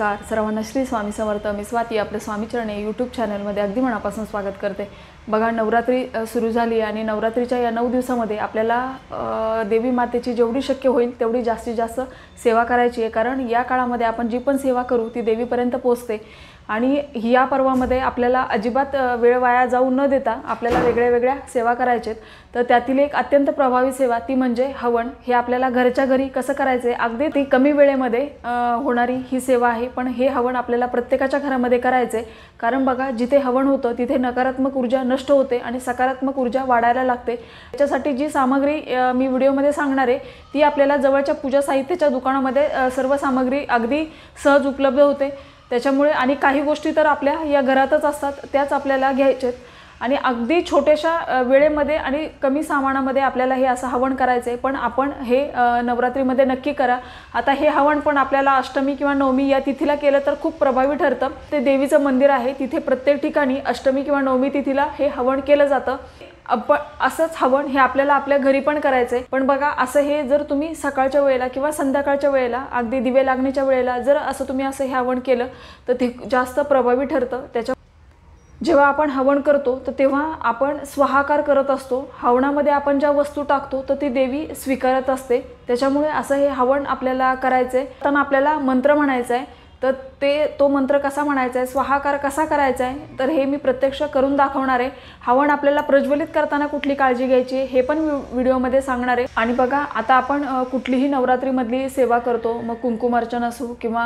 नमस्कार सर्वांना श्री स्वामी समर्थ। मी स्वाती आपल्या स्वामी चरणी यूट्यूब चॅनलमध्ये अगदी मनापासून स्वागत करते। बघा, नवरात्री सुरू झाली आणि नवरात्रीच्या या 9 दिवसामध्ये आपल्याला देवी मातेची जेवढी शक्य होईल तेवढी जास्तीत जास्त सेवा करायची आहे, कारण या काळामध्ये आपण जी पण सेवा करू ती देवीपर्यंत पोहोचते। आणि या पर्वामध्ये आपल्याला अजिबात वेळ वाया जाऊ न देता आपल्याला वेगळ्या सेवा करायचेत। तर त्यातील एक अत्यंत प्रभावी सेवा ती म्हणजे हवन। हे आपल्याला घरच्या घरी कसं करायचे, अगदी ती कमी वेळेमध्ये होणारी ही सेवा आहे। पण हे हवन आपल्याला प्रत्येकाच्या घरामध्ये करायचे, कारण बघा, जिथे हवन होतं तिथे नकारात्मक ऊर्जा नष्ट होते आणि सकारात्मक ऊर्जा वाढायला लागते। त्याच्यासाठी जी सामग्री मी व्हिडिओमध्ये सांगणार आहे ती आपल्याला जवळच्या पूजा साहित्याच्या दुकानामध्ये सर्व सामग्री अगदी सहज उपलब्ध होते। त्याच्यामुळे आणि काही गोष्टी तर आपल्या या घरातच असतात, त्याच आपल्याला घ्यायचेत आणि अगदी छोट्याशा वेळेमध्ये आणि कमी सामानामध्ये आपल्याला हे असं हवन करायचे। पण आपण हे नवरात्रीमध्ये नक्की करा। आता हे हवन पण आपल्याला अष्टमी किंवा नवमी या तिथीला केलं तर खूप प्रभावी ठरतं। ते देवीचं मंदिर आहे, तिथे प्रत्येक ठिकाणी अष्टमी किंवा नवमी तिथीला हे हवन केलं जातं। आपण असंच हवन हे आपल्याला आपल्या घरी पण करायचंय। पण बघा, असं हे जर तुम्ही सकाळच्या वेळेला किंवा संध्याकाळच्या वेळेला अगदी दिवे लागण्याच्या वेळेला जर असं तुम्ही असं हे हवन केलं तर ते जास्त प्रभावी ठरतं। त्याच्या जेव्हा आपण हवन करतो तर तेव्हा आपण स्वाहाकार करत असतो। हवनामध्ये आपण ज्या वस्तू टाकतो तर ती देवी स्वीकारत असते। त्याच्यामुळे असं हे हवन आपल्याला करायचंय। तर आपल्याला मंत्र म्हणायचा आहे, तर तो मंत्र कसा म्हणायचा आहे, स्वाहाकार कसा करायचा आहे, तर हे मी प्रत्यक्ष करून दाखवणार आहे। हवन आपल्याला प्रज्वलित करताना कुठली काळजी घ्यायची हे पण व्हिडिओमध्ये सांगणार आहे। आणि बघा, आता आपण कुठलीही नवरात्रीमधली सेवा करतो, मग कुंकुमार्चन असू किंवा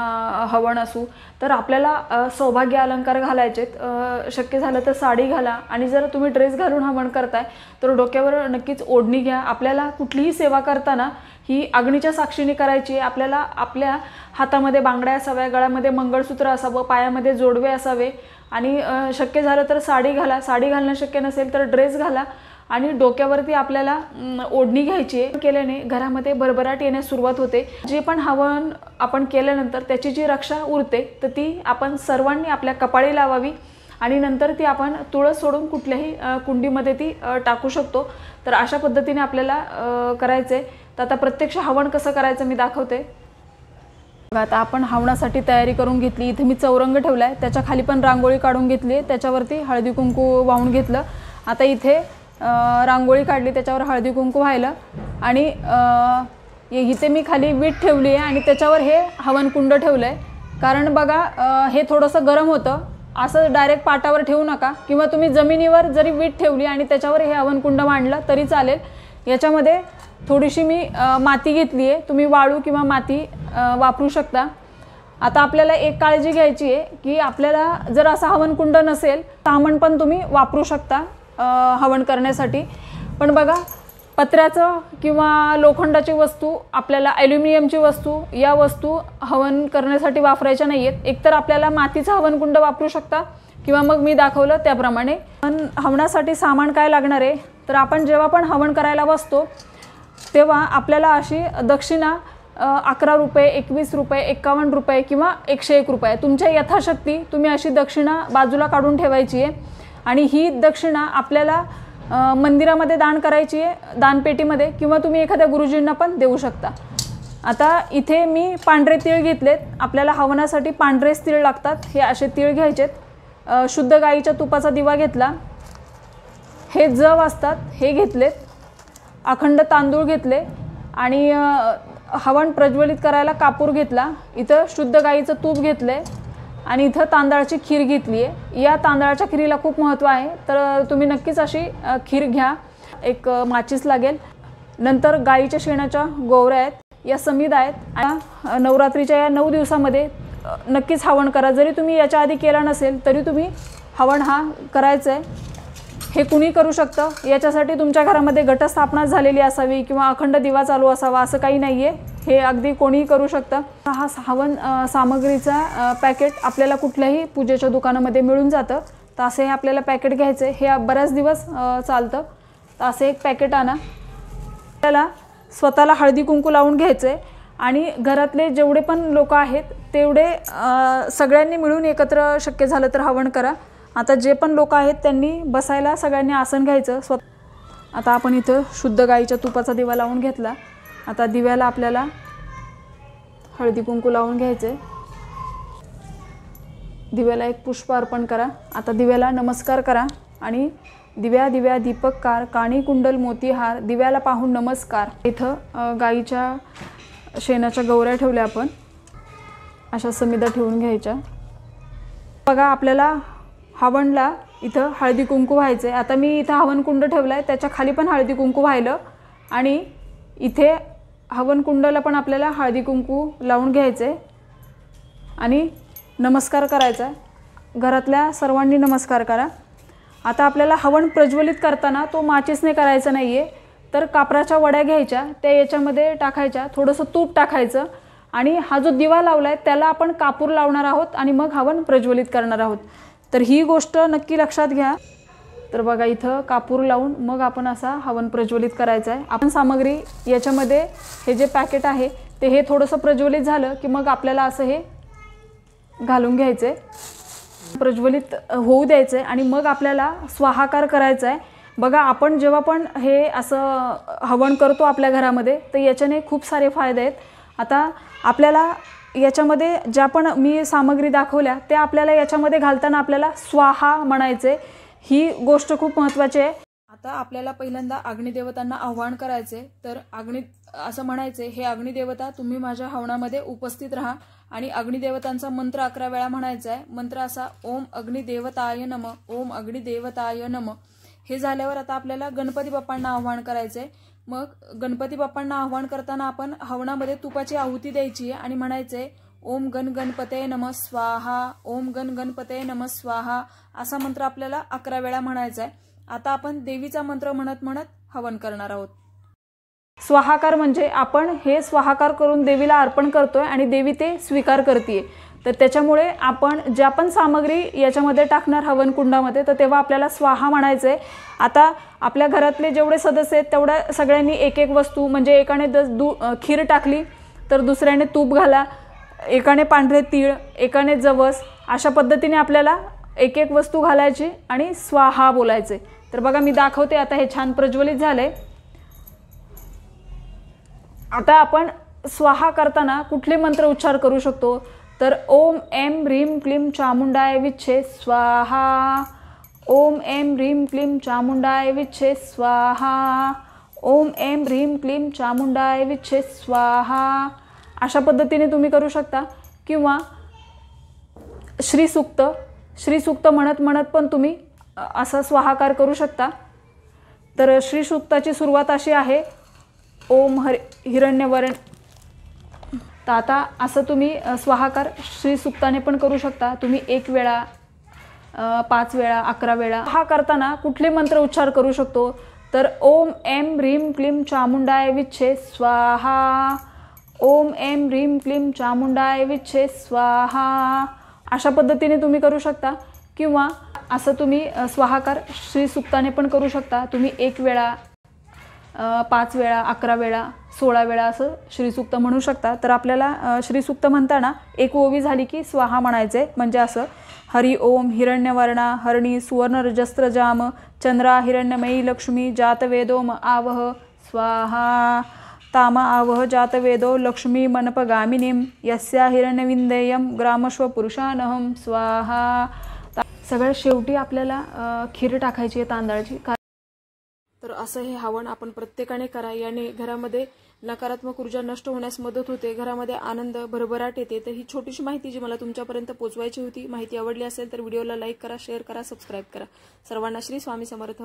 हवन असू, तर आपल्याला सौभाग्य अलंकार घालायचेत। शक्य झालं तर साडी घाला आणि जर तुम्ही ड्रेस घालून हवन करताय तर डोक्यावर नक्कीच ओढणी घ्या। आपल्याला कुठलीही सेवा करताना ही अग्नीच्या साक्षीने करायची। आपल्याला आपल्या हातामध्ये बांगड्या असाव्या, गळ्यामध्ये मंगळसूत्र असावं, पायामध्ये जोडवे असावे आणि शक्य झालं तर साडी घाला। साडी घालणं शक्य नसेल तर ड्रेस घाला आणि डोक्यावरती आपल्याला ओढणी घ्यायची आहे। केल्याने घरामध्ये भरभराट येण्यास सुरुवात होते। जे पण हवन आपण केल्यानंतर त्याची जी रक्षा उरते तर ती आपण सर्वांनी आपल्या कपाळी लावावी आणि नंतर ती आपण तुळस सोडून कुठल्याही कुंडीमध्ये ती टाकू शकतो। तर अशा पद्धतीने आपल्याला करायचे। तर आता प्रत्यक्ष हवन कसं करायचं मी दाखवते। आता आपण हवनासाठी तयारी करून घेतली। इथे मी चौरंग ठेवलाय, त्याच्या खाली पण रांगोळी काढून घेतली, त्याच्यावरती हळदी कुंकू वाहून घेतलं। आता इथे रांगोळी काढली, त्याच्यावर हळदी कुंकू व्हायला आणि इथे मी खाली वीट ठेवली आहे आणि त्याच्यावर हे हवन कुंड ठेवलंय। कारण बघा, हे थोडंसं गरम होतं, असं डायरेक्ट पाटावर ठेवू नका किंवा तुम्ही जमिनीवर जरी वीट ठेवली आणि त्याच्यावर हे हवन कुंड मांडलं तरी चालेल। याच्यामध्ये थोडीशी मी माती घेतली आहे, तुम्ही वाळू किंवा माती वापरू शकता। आता आपल्याला एक काळजी घ्यायची आहे की आपल्याला जर असा हवन कुंड नसेल तामण पण तुम्ही वापरू शकता हवन करण्यासाठी। पण बघा, पत्र्याचं किंवा लोखंडाची वस्तू, आपल्याला ॲल्युमिनियमची वस्तू, या वस्तू हवन करण्यासाठी वापरायच्या नाही आहेत। एकतर आपल्याला मातीचा हवन कुंड वापरू शकता किंवा मग मी दाखवलं त्याप्रमाणे। पण हवनासाठी सामान काय लागणार आहे, तर आपण जेव्हा पण हवन करायला बसतो तेव्हा आपल्याला अशी दक्षिणा 11 रुपये, 21 रुपये, 51 रुपये किंवा 101 रुपये तुमच्या यथाशक्ती तुम्ही अशी दक्षिणा बाजूला काढून ठेवायची आहे। आणि ही दक्षिणा आपल्याला मंदिरामध्ये दान करायची आहे, दानपेटीमध्ये, किंवा तुम्ही एखाद्या गुरुजींना पण देऊ शकता। आता इथे मी पांढरे तीळ घेतलेत। आपल्याला हवनासाठी पांढरेच तीळ लागतात, हे असे तीळ घ्यायचेत। शुद्ध गाईच्या तुपाचा दिवा घेतला, हे जव असतात हे घेतलेत, अखंड तांदूळ घेतले आणि हवन प्रज्वलित करायला कापूर घेतला। इथं शुद्ध गाईचं तूप घेतलंय आणि इथं तांदळाची खीर घेतली आहे। या तांदळाच्या खीरीला खूप महत्त्व आहे, तर तुम्ही नक्कीच अशी खीर घ्या। एक माचीस लागेल। नंतर गाईच्या शेणाच्या गोवऱ्या आहेत, या समीद आहेत। नवरात्रीच्या या 9 दिवसामध्ये नक्कीच हवन करा। जरी तुम्ही याच्या आधी केला नसेल तरी तुम्ही हवन हा करायचं आहे। हे कुणी करू शकतं, याच्यासाठी तुमच्या घरामध्ये घटस्थापना झालेली असावी किंवा अखंड दिवा चालू असावा असं काही नाही आहे। हे अगदी कोणीही करू शकतं। हा हवन सामग्रीचा पॅकेट आपल्याला कुठल्याही पूजेच्या दुकानामध्ये मिळून जातं। तर असे हे आपल्याला पॅकेट घ्यायचं आहे, हे बऱ्याच दिवस चालतं। तर असे एक पॅकेट आणा। आपल्याला स्वतःला हळदी कुंकू लावून घ्यायचं आहे आणि घरातले जेवढे पण लोक आहेत तेवढे सगळ्यांनी मिळून एकत्र शक्य झालं तर हवन करा। आता जे पण लोक आहेत त्यांनी बसायला सगळ्यांनी आसन घ्यायचं। आता आपण इथं शुद्ध गाईच्या तुपाचा दिवा लावून घेतला। आता दिव्याला आपल्याला हळदी कुंकू लावून घ्यायचे। दिव्याला एक पुष्प अर्पण करा। आता दिव्याला नमस्कार करा आणि दिव्या दिव्या दीपककार काणी कुंडल मोतीहार दिव्याला पाहून नमस्कार। इथं गाईच्या शेणाच्या गौऱ्या ठेवल्या आपण, अशा समिधा ठेवून घ्यायच्या। बघा आपल्याला हवनला इथं हळदी कुंकू व्हायचे। आता मी इथं हवन कुंड ठेवलाय, त्याच्या खाली पण हळदी कुंकू व्हायलं आणि इथे हवन कुंडाला पण आपल्याला हळदी कुंकू लावून घ्यायचे आणि नमस्कार करायचा। घरातल्या सर्वांनी नमस्कार करा। आता आपल्याला हवन प्रज्वलित करताना तो माचीसने करायचा नाहीये, तर कापराच्या वड्या घ्यायच्या, त्या याच्यामध्ये टाकायच्या, थोडंसं तूप टाकायचं आणि हा जो दिवा लावलाय त्याला आपण कापूर लावणार आहोत आणि मग हवन प्रज्वलित करणार आहोत। तर ही गोष्ट नक्की लक्षात घ्या। तर बघा इथं कापूर लावून मग आपण असा हवन प्रज्वलित करायचा आहे। आपण सामग्री याच्यामध्ये हे जे पॅकेट आहे ते हे थोडंसं प्रज्वलित झालं की मग आपल्याला असं हे घालून घ्यायचे, प्रज्वलित होऊ द्यायचे आणि मग आपल्याला स्वाहाकार करायचा आहे। बघा आपण जेव्हा पण हे असं हवन करतो आपल्या घरामध्ये तर याच्याने खूप सारे फायदे आहेत। आता आपल्याला याच्यामध्ये ज्या पण मी सामग्री दाखवल्या त्या आपल्याला याच्यामध्ये घालताना आपल्याला स्वाहा म्हणायचे, ही गोष्ट खूप महत्त्वाची आहे। आता आपल्याला पहिल्यांदा अग्निदेवतांना आवाहन करायचे, तर असं म्हणायचे, हे अग्निदेवता तुम्ही माझ्या हवनामध्ये उपस्थित राहा आणि अग्निदेवतांचा मंत्र 11 वेळा म्हणायचा आहे। मंत्र असा ओम अग्निदेवताय नमः, ओम अग्निदेवताय नमः। हे झाल्यावर आता आपल्याला गणपती बाप्पांना आवाहन करायचंय। मग गणपती बाप्पांना आवाहन करताना आपण हवनामध्ये तुपाची आहुती द्यायची आणि म्हणायचे ओम गण गणपते नमः स्वाहा, ओम गण गणपते नमः स्वाहा, असा मंत्र आपल्याला 11 वेळा म्हणायचा आहे। आता आपण देवीचा मंत्र म्हणत म्हणत हवन करणार आहोत। स्वाहाकार म्हणजे आपण हे स्वाहाकार करून देवीला अर्पण करतोय आणि देवी ते स्वीकार करते। तर त्याच्यामुळे आपण ज्या पण सामग्री याच्यामध्ये टाकणार हवन कुंडामध्ये तर तेव्हा आपल्याला स्वाहा म्हणायचे। आता आपल्या घरातले जेवढे सदस्य आहेत तेवढ्या सगळ्यांनी एक एक वस्तू, म्हणजे एकाने खीर टाकली तर दुसऱ्याने तूप घाला, एकाने पांढरे तीळ, एकाने जवस, अशा पद्धतीने आपल्याला एक एक वस्तू घालायची आणि स्वाहा बोलायचे। तर बघा मी दाखवते, आता हे छान प्रज्वलित झाले। आता आपण स्वाहा करताना कुठले मंत्र उच्चार करू शकतो, तर ओम ऐं ह्रीं क्लीं चामुंडाय विच्छे स्वाहा, ओम ऐं ह्रीं क्लीं चामुंडाय विच्छे स्वाहा, ओम ऐं ह्रीं क्लीं चामुंडाय विच्छे स्वाहा, अशा पद्धतीने तुम्ही करू शकता। किंवा श्रीसूक्त म्हणत म्हणत पण तुम्ही असा स्वाहाकार करू शकता। तर श्रीसूक्ताची सुरुवात अशी आहे ओम हिरण्यवर्ण। तर आता असं तुम्ही स्वाहाकार श्रीसूक्ताने पण करू शकता। तुम्ही 1 वेळा, 5 वेळा, 11 वेळा हा करताना कुठले मंत्र उच्चार करू शकतो, तर ओम ऐं ह्रीं क्लीं चामुंडाय विच्छे स्वाहा, ओम ऐं ह्रीं क्लीं चामुंडाय विच्छे स्वाहा, अशा पद्धतीने तुम्ही करू शकता। किंवा असं तुम्ही स्वाहाकार श्रीसूक्ताने पण करू शकता। तुम्ही 1 वेळा, 5 वेळा, 11 वेळा, 16 वेळा असं श्रीसूक्त म्हणू शकता। तर आपल्याला श्रीसूक्त म्हणताना एक ओवी झाली की स्वाहा म्हणायचे, म्हणजे असं हरि ओम हिरण्यवर्णा हरणी सुवर्णरजस्त्रजाम चंद्रा हिरण्यमयी लक्ष्मी जातवेदोम आवह स्वाहा, ताम आवह जातवेदो लक्ष्मी मनपगामिनीं यस्या हिरण्यविंदेयं ग्रामस्व पुरुषानहं स्वाहा। सगळ्यात शेवटी आपल्याला खीर टाकायची आहे तांदळाची। तर असं हे हवन आपण प्रत्येकाने करा, याने घरामध्ये नकारात्मक ऊर्जा नष्ट होण्यास मदत होते, घरामध्ये आनंद भरभराट येते। तर ही छोटीशी माहिती जी मला तुमच्यापर्यंत पोहोचवायची होती। माहिती आवडली असेल तर व्हिडिओला लाईक करा, शेअर करा, सबस्क्राईब करा। सर्वांना श्री स्वामी समर्थ।